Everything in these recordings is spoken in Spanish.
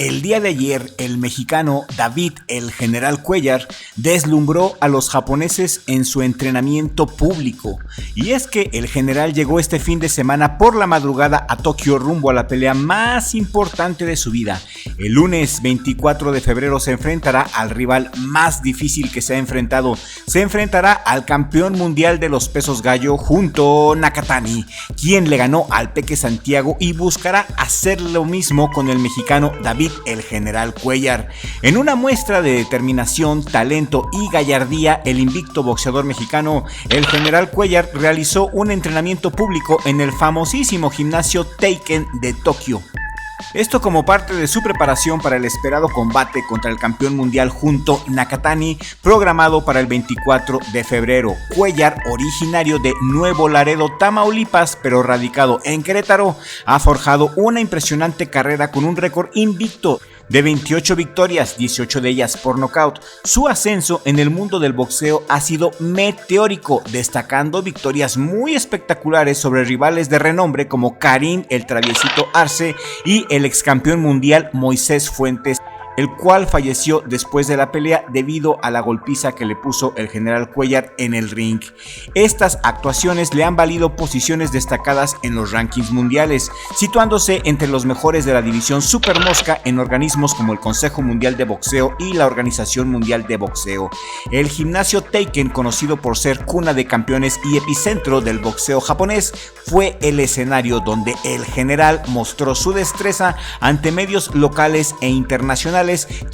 El día de ayer, el mexicano David "El General" Cuéllar deslumbró a los japoneses en su entrenamiento público. Y es que el general llegó este fin de semana por la madrugada a Tokio rumbo a la pelea más importante de su vida. El lunes 24 de febrero se enfrentará al rival más difícil que se ha enfrentado. Se enfrentará al campeón mundial de los pesos gallo Junto Nakatani, quien le ganó al Peque Santiago, y buscará hacer lo mismo con el mexicano David "El General" Cuéllar. En una muestra de determinación, talento y gallardía, el invicto boxeador mexicano, el General Cuéllar, realizó un entrenamiento público en el famosísimo gimnasio Teiken de Tokio. Esto como parte de su preparación para el esperado combate contra el campeón mundial Junto Nakatani, programado para el 24 de febrero. Cuéllar, originario de Nuevo Laredo, Tamaulipas, pero radicado en Querétaro, ha forjado una impresionante carrera con un récord invicto de 28 victorias, 18 de ellas por nocaut. Su ascenso en el mundo del boxeo ha sido meteórico, destacando victorias muy espectaculares sobre rivales de renombre como Karim "El Traviesito" Arce y el excampeón mundial Moisés Fuentes, el cual falleció después de la pelea debido a la golpiza que le puso el General Cuéllar en el ring. Estas actuaciones le han valido posiciones destacadas en los rankings mundiales, situándose entre los mejores de la división Super Mosca en organismos como el Consejo Mundial de Boxeo y la Organización Mundial de Boxeo. El gimnasio Teiken, conocido por ser cuna de campeones y epicentro del boxeo japonés, fue el escenario donde el general mostró su destreza ante medios locales e internacionales,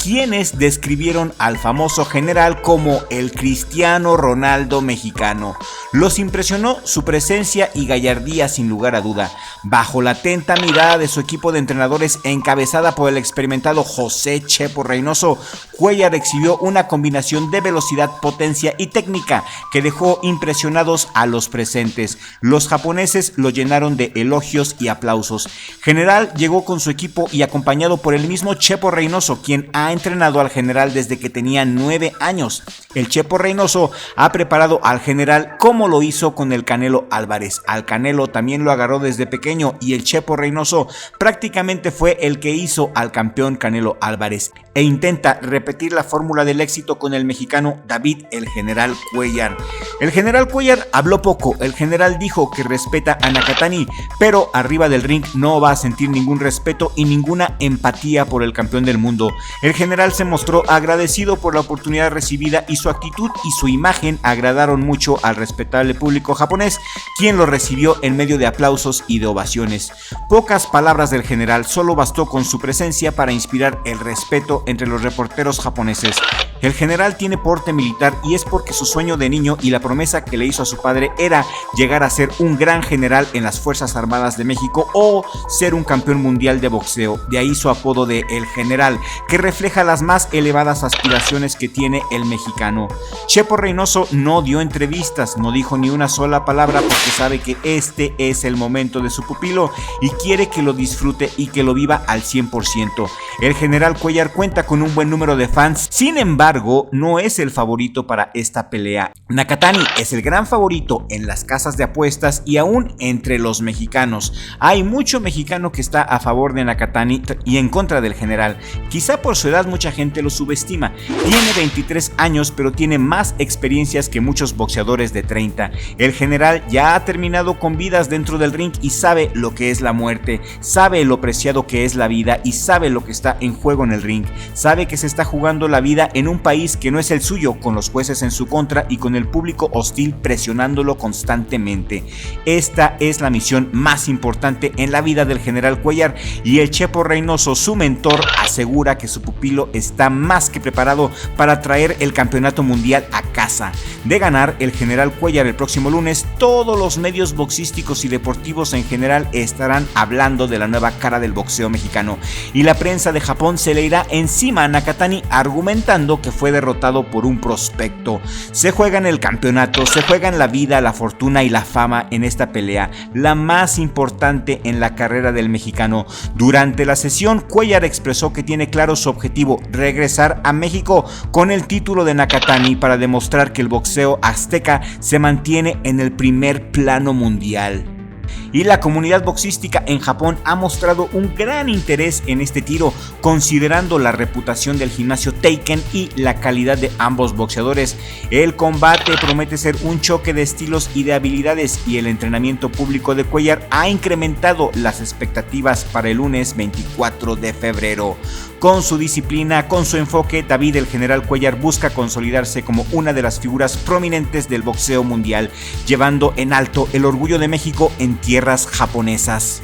quienes describieron al famoso general como el Cristiano Ronaldo mexicano. Los impresionó su presencia y gallardía sin lugar a duda. Bajo la atenta mirada de su equipo de entrenadores encabezada por el experimentado José "Chepo" Reynoso, Cuéllar exhibió una combinación de velocidad, potencia y técnica que dejó impresionados a los presentes. Los japoneses lo llenaron de elogios y aplausos. General llegó con su equipo y acompañado por el mismo Chepo Reynoso, quien ha entrenado al general desde que tenía 9 años. El Chepo Reynoso ha preparado al general como lo hizo con el Canelo Álvarez. Al Canelo también lo agarró desde pequeño, y el Chepo Reynoso prácticamente fue el que hizo al campeón Canelo Álvarez, e intenta repetir la fórmula del éxito con el mexicano David "El General" Cuéllar. El General Cuéllar habló poco. El general dijo que respeta a Nakatani, pero arriba del ring no va a sentir ningún respeto y ninguna empatía por el campeón del mundo. El general se mostró agradecido por la oportunidad recibida, y su actitud y su imagen agradaron mucho al respetable público japonés, quien lo recibió en medio de aplausos y de ovaciones. Pocas palabras del general, solo bastó con su presencia para inspirar el respeto entre los reporteros japoneses. El general tiene porte militar, y es porque su sueño de niño y la promesa que le hizo a su padre era llegar a ser un gran general en las Fuerzas Armadas de México o ser un campeón mundial de boxeo. De ahí su apodo de "El General", que refleja las más elevadas aspiraciones que tiene el mexicano. Chepo Reynoso no dio entrevistas, no dijo ni una sola palabra, porque sabe que este es el momento de su pupilo y quiere que lo disfrute y que lo viva al 100%. El General Cuéllar cuenta con un buen número de fans, sin embargo, no es el favorito para esta pelea. Nakatani es el gran favorito en las casas de apuestas y aún entre los mexicanos. Hay mucho mexicano que está a favor de Nakatani y en contra del general. Quizá por su edad mucha gente lo subestima. Tiene 23 años, pero tiene más experiencias que muchos boxeadores de 30. El general ya ha terminado con vidas dentro del ring y sabe lo que es la muerte, sabe lo preciado que es la vida y sabe lo que está en juego en el ring. Sabe que se está jugando la vida en un país que no es el suyo, con los jueces en su contra y con el público hostil presionándolo constantemente. Esta es la misión más importante en la vida del General Cuéllar, y el Chepo Reynoso, su mentor, asegura que su pupilo está más que preparado para traer el campeonato mundial a casa. De ganar el General Cuéllar el próximo lunes, todos los medios boxísticos y deportivos en general estarán hablando de la nueva cara del boxeo mexicano, y la prensa de Japón se le irá encima a Nakatani argumentando que fue derrotado por un prospecto. Se juegan el campeonato, se juegan la vida, la fortuna y la fama en esta pelea, la más importante en la carrera del mexicano. Durante la sesión, Cuéllar expresó que tiene claro su objetivo: regresar a México con el título de Nakatani para demostrar que el boxeo azteca se mantiene en el primer plano mundial. Y la comunidad boxística en Japón ha mostrado un gran interés en este tiro, Considerando la reputación del gimnasio Taken y la calidad de ambos boxeadores, el combate promete ser un choque de estilos y de habilidades, y el entrenamiento público de Cuellar ha incrementado las expectativas para el lunes 24 de febrero. Con su disciplina, con su enfoque, David el General Cuellar busca consolidarse como una de las figuras prominentes del boxeo mundial, llevando en alto el orgullo de México en tierras japonesas.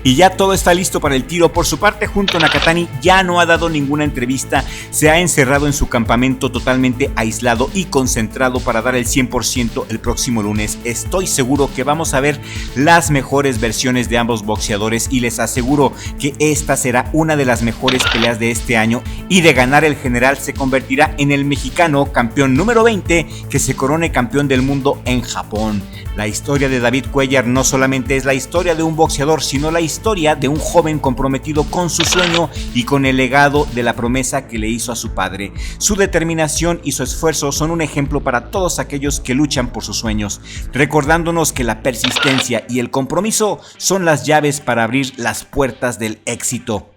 Y ya todo está listo para el tiro. Por su parte, Junto Nakatani ya no ha dado ninguna entrevista, se ha encerrado en su campamento totalmente aislado y concentrado para dar el 100% el próximo lunes. Estoy seguro que vamos a ver las mejores versiones de ambos boxeadores y les aseguro que esta será una de las mejores peleas de este año, y de ganar el general se convertirá en el mexicano campeón número 20 que se corone campeón del mundo en Japón. La historia de David Cuellar no solamente es la historia de un boxeador, sino la historia de un joven comprometido con su sueño y con el legado de la promesa que le hizo a su padre. Su determinación y su esfuerzo son un ejemplo para todos aquellos que luchan por sus sueños, recordándonos que la persistencia y el compromiso son las llaves para abrir las puertas del éxito.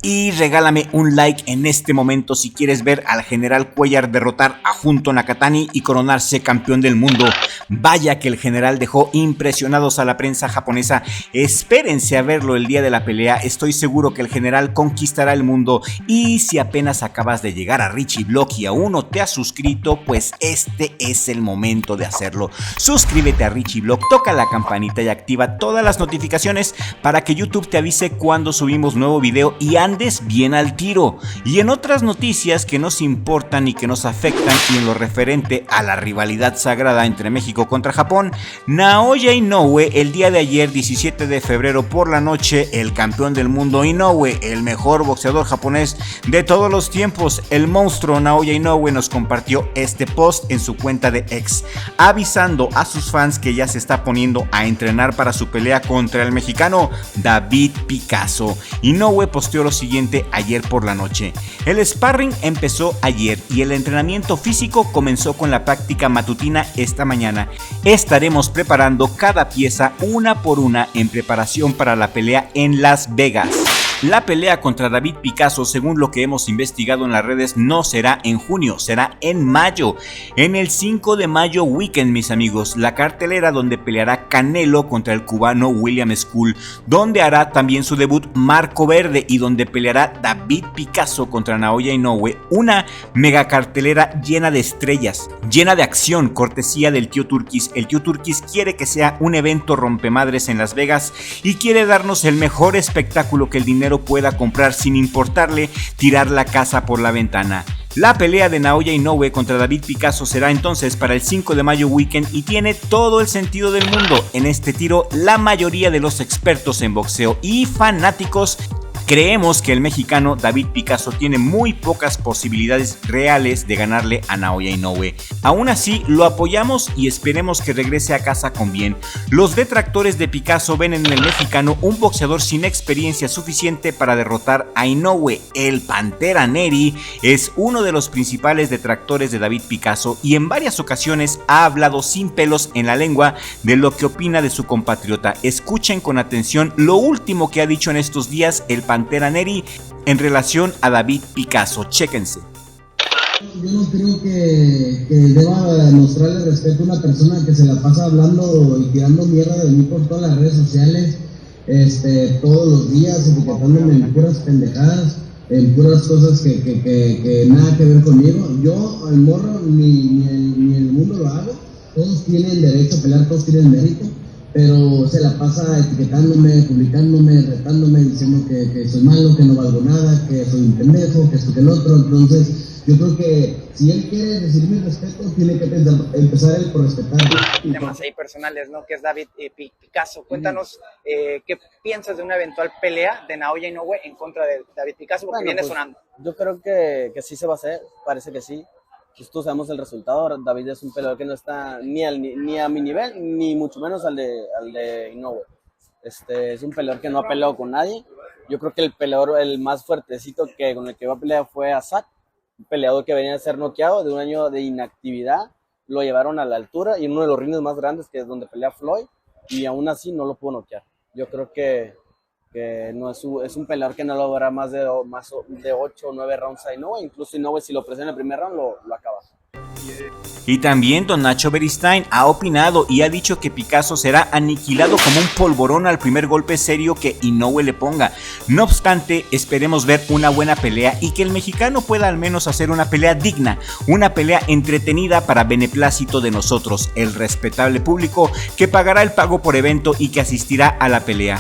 Y regálame un like en este momento si quieres ver al general Cuellar derrotar a Junto Nakatani y coronarse campeón del mundo. Vaya que el general dejó impresionados a la prensa japonesa. Espérense a verlo el día de la pelea. Estoy seguro que el general conquistará el mundo. Y si apenas acabas de llegar a Richie Blog y aún no te has suscrito, pues este es el momento de hacerlo. Suscríbete a Richie Blog, toca la campanita y activa todas las notificaciones para que YouTube te avise cuando subimos nuevo video y andes bien al tiro. Y en otras noticias que nos importan y que nos afectan, y en lo referente a la rivalidad sagrada entre México contra Japón, Naoya Inoue, el día de ayer 17 de febrero por la noche, el campeón del mundo Inoue, el mejor boxeador japonés de todos los tiempos, el monstruo Naoya Inoue, nos compartió este post en su cuenta de X, avisando a sus fans que ya se está poniendo a entrenar para su pelea contra el mexicano David Picasso. Inoue posteó lo siguiente ayer por la noche: el sparring empezó ayer y el entrenamiento físico comenzó con la práctica matutina esta mañana. Estaremos preparando cada pieza una por una en preparación para la pelea en Las Vegas. La pelea contra David Picasso, según lo que hemos investigado en las redes, no será en junio, será en mayo, en el 5 de mayo weekend, mis amigos. La cartelera donde peleará Canelo contra el cubano William School, donde hará también su debut Marco Verde y donde peleará David Picasso contra Naoya Inoue. Una mega cartelera llena de estrellas, llena de acción, cortesía del tío Turquís. El tío Turquís quiere que sea un evento rompemadres en Las Vegas y quiere darnos el mejor espectáculo que el dinero pueda comprar, sin importarle tirar la casa por la ventana. La pelea de Naoya Inoue contra David Picasso será entonces para el 5 de mayo weekend y tiene todo el sentido del mundo. En este tiro, la mayoría de los expertos en boxeo y fanáticos creemos que el mexicano David Picasso tiene muy pocas posibilidades reales de ganarle a Naoya Inoue. Aún así, lo apoyamos y esperemos que regrese a casa con bien. Los detractores de Picasso ven en el mexicano un boxeador sin experiencia suficiente para derrotar a Inoue. El Pantera Neri es uno de los principales detractores de David Picasso y en varias ocasiones ha hablado sin pelos en la lengua de lo que opina de su compatriota. Escuchen con atención lo último que ha dicho en estos días el Pantera Neri en relación a David Picasso. Chéquense. Yo no creo que deba mostrarle respeto a una persona que se la pasa hablando y tirando mierda de mí por todas las redes sociales, todos los días, etiquetándome en puras pendejadas, en puras cosas que nada que ver conmigo. Yo, el morro, ni el mundo lo hago. Todos tienen derecho a pelear, todos tienen mérito, pero se la pasa etiquetándome, publicándome, retándome, diciendo que soy malo, que no valgo nada, que soy un pendejo, que esto, que el otro. Entonces, yo creo que si él quiere recibir mi respeto, tiene que empezar él por respetar. Temas ahí personales, ¿no? Que es David Picasso. Cuéntanos qué piensas de una eventual pelea de Naoya Inoue en contra de David Picasso, porque viene sonando. Yo creo que sí se va a hacer, parece que sí. Pues todos sabemos el resultado. David es un peleador que no está ni a mi nivel, ni mucho menos al de Inoue. Es un peleador que no ha peleado con nadie. Yo creo que el peleador, el más fuertecito con el que va a pelear fue Azat, un peleador que venía a ser noqueado de un año de inactividad. Lo llevaron a la altura y en uno de los rines más grandes, que es donde pelea Floyd, y aún así no lo pudo noquear. Yo creo que que no es un peleador que no logra más de 8 o 9 rounds a Inoue. Incluso Inoue, si lo presiona en el primer round, lo acaba. Y también don Nacho Beristain ha opinado y ha dicho que Picasso será aniquilado como un polvorón al primer golpe serio que Inoue le ponga. No obstante, esperemos ver una buena pelea y que el mexicano pueda al menos hacer una pelea digna, una pelea entretenida para beneplácito de nosotros, el respetable público que pagará el pago por evento y que asistirá a la pelea.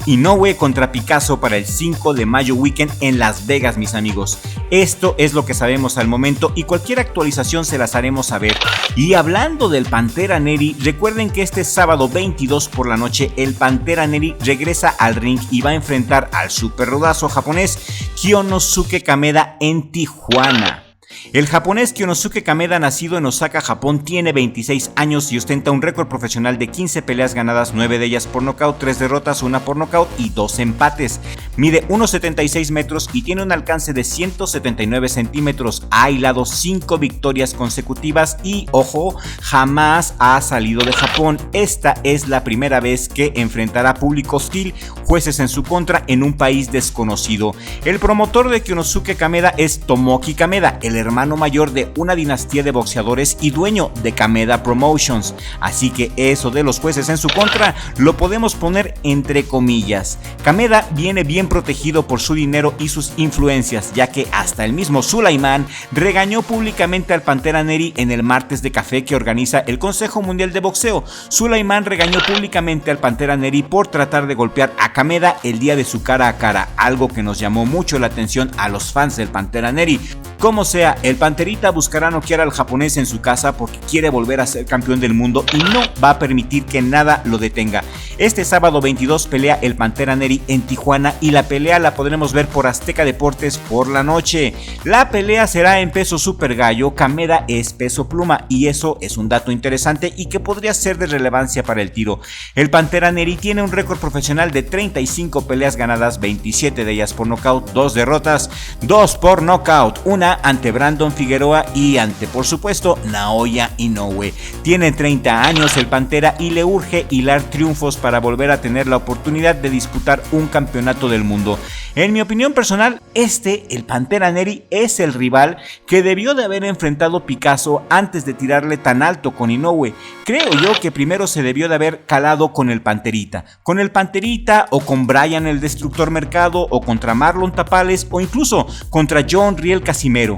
Inoue contra Picasso para el 5 de mayo weekend en Las Vegas, mis amigos. Esto es lo que sabemos al momento y cualquier actualización se las haremos saber. Y hablando del Pantera Neri, recuerden que este sábado 22 por la noche el Pantera Neri regresa al ring y va a enfrentar al super rodazo japonés Kyonosuke Kameda en Tijuana. El japonés Kyonosuke Kameda, nacido en Osaka, Japón, tiene 26 años y ostenta un récord profesional de 15 peleas ganadas, 9 de ellas por nocaut, 3 derrotas, 1 por nocaut y 2 empates. Mide 1,76 metros y tiene un alcance de 179 centímetros. Ha hilado 5 victorias consecutivas y, ojo, jamás ha salido de Japón. Esta es la primera vez que enfrentará público hostil, jueces en su contra, en un país desconocido. El promotor de Kyonosuke Kameda es Tomoki Kameda, el hermano mayor de una dinastía de boxeadores y dueño de Kameda Promotions, así que eso de los jueces en su contra lo podemos poner entre comillas. Kameda viene bien protegido por su dinero y sus influencias, ya que hasta el mismo Sulaiman regañó públicamente al Pantera Neri en el martes de café que organiza el Consejo Mundial de Boxeo. Sulaiman regañó públicamente al Pantera Neri por tratar de golpear a Kameda el día de su cara a cara, algo que nos llamó mucho la atención a los fans del Pantera Neri. Como sea, el Panterita buscará noquear al japonés en su casa porque quiere volver a ser campeón del mundo y no va a permitir que nada lo detenga. Este sábado 22 pelea el Pantera Neri en Tijuana y la pelea la podremos ver por Azteca Deportes por la noche. La pelea será en peso super gallo, Kameda es peso pluma y eso es un dato interesante y que podría ser de relevancia para el tiro. El Pantera Neri tiene un récord profesional de 35 peleas ganadas, 27 de ellas por nocaut, 2 derrotas, 2 por nocaut, una ante Brandon Figueroa y ante, por supuesto, Naoya Inoue. Tiene 30 años el Pantera y le urge hilar triunfos para volver a tener la oportunidad de disputar un campeonato del mundo. En mi opinión personal, el Pantera Neri, es el rival que debió de haber enfrentado Picasso antes de tirarle tan alto con Inoue. Creo yo que primero se debió de haber calado con el Panterita o con Brian el Destructor Mercado o contra Marlon Tapales o incluso contra John Riel Casimero.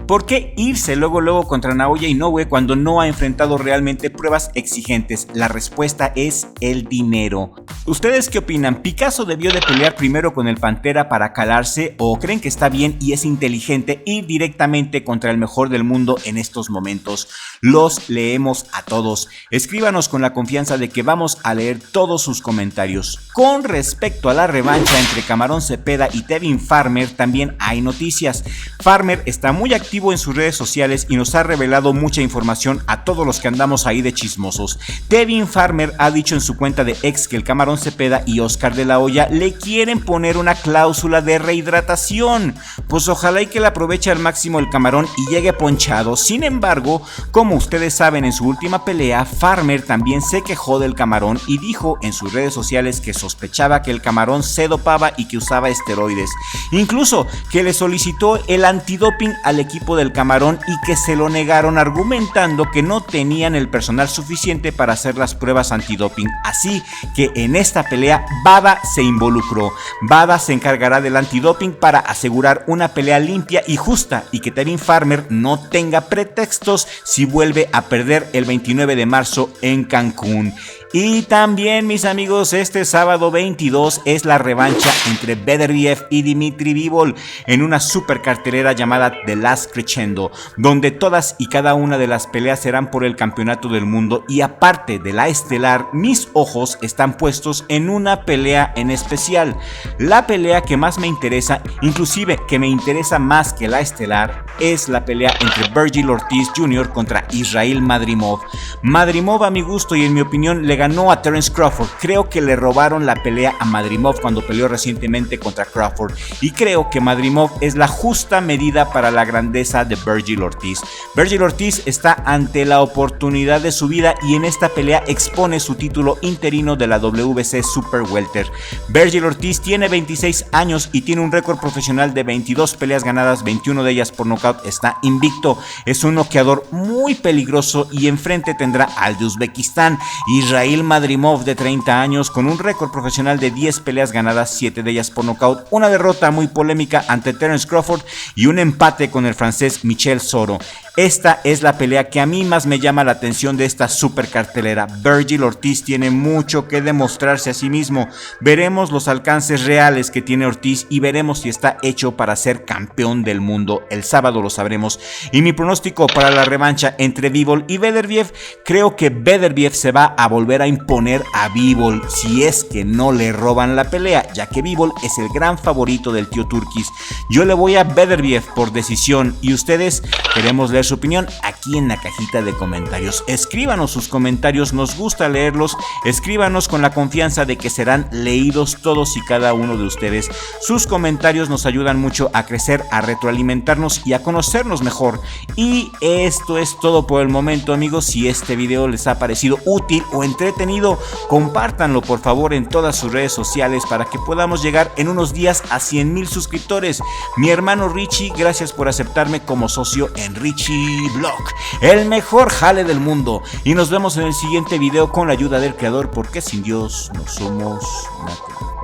¿Por qué irse luego contra Naoya Inoue cuando no ha enfrentado realmente pruebas exigentes? La respuesta es el dinero. ¿Ustedes qué opinan? ¿Picasso debió de pelear primero con el Pantera para calarse o creen que está bien y es inteligente ir directamente contra el mejor del mundo en estos momentos? Los leemos a todos. Escríbanos con la confianza de que vamos a leer todos sus comentarios. Con respecto a la revancha entre Camarón Cepeda y Tevin Farmer, también hay noticias. Farmer está muy activo en sus redes sociales y nos ha revelado mucha información a todos los que andamos ahí de chismosos. Tevin Farmer ha dicho en su cuenta de ex que el Camarón Cepeda y Oscar de la Hoya le quieren poner una cláusula de rehidratación. Pues ojalá y que la aproveche al máximo el Camarón y llegue ponchado. Sin embargo, como ustedes saben, en su última pelea, Farmer también se quejó del Camarón y dijo en sus redes sociales que sospechaba que el Camarón se dopaba y que usaba esteroides. Incluso que le solicitó el antidoping al equipo del Camarón y que se lo negaron argumentando que no tenían el personal suficiente para hacer las pruebas antidoping. Así que en esta pelea Bada se involucró. Bada se encargará del antidoping para asegurar una pelea limpia y justa y que Tevin Farmer no tenga pretextos si vuelve a perder el 29 de marzo en Cancún. Y también, mis amigos, este sábado 22 es la revancha entre Beterbiev y Dimitri Bivol en una super cartelera llamada The Last Crescendo, donde todas y cada una de las peleas serán por el campeonato del mundo y aparte de la estelar, mis ojos están puestos en una pelea en especial. La pelea que más me interesa, inclusive que me interesa más que la estelar, es la pelea entre Vergil Ortiz Jr. contra Israel Madrimov. Madrimov, a mi gusto y en mi opinión, le le ganó a Terence Crawford. Creo que le robaron la pelea a Madrimov cuando peleó recientemente contra Crawford, y creo que Madrimov es la justa medida para la grandeza de Vergil Ortiz. Vergil Ortiz está ante la oportunidad de su vida y en esta pelea expone su título interino de la WBC Super Welter. Vergil Ortiz tiene 26 años y tiene un récord profesional de 22 peleas ganadas, 21 de ellas por nocaut. Está invicto, es un noqueador muy peligroso y enfrente tendrá al de Uzbekistán, Israil Madrimov, de 30 años, con un récord profesional de 10 peleas ganadas, 7 de ellas por nocaut, una derrota muy polémica ante Terence Crawford y un empate con el francés Michel Soro. Esta es la pelea que a mí más me llama la atención de esta super cartelera. Vergil Ortiz tiene mucho que demostrarse a sí mismo. Veremos los alcances reales que tiene Ortiz y veremos si está hecho para ser campeón del mundo. El sábado lo sabremos. Y mi pronóstico para la revancha entre Bivol y Beterbiev: creo que Beterbiev se va a volver a imponer a Bivol si es que no le roban la pelea, ya que Bivol es el gran favorito del tío Turkis. Yo le voy a Beterbiev por decisión, y ustedes queremos leer su opinión aquí en la cajita de comentarios. Escríbanos sus comentarios, nos gusta leerlos. Escríbanos con la confianza de que serán leídos todos y cada uno de ustedes. Sus comentarios nos ayudan mucho a crecer, a retroalimentarnos y a conocernos mejor. Y esto es todo por el momento, amigos. Si este video les ha parecido útil o entretenido, compártanlo por favor en todas sus redes sociales para que podamos llegar en unos días a 100,000 suscriptores. Mi hermano Richie, gracias por aceptarme como socio en Richie Blog, el mejor jale del mundo. Y nos vemos en el siguiente video con la ayuda del creador, porque sin Dios no somos nada.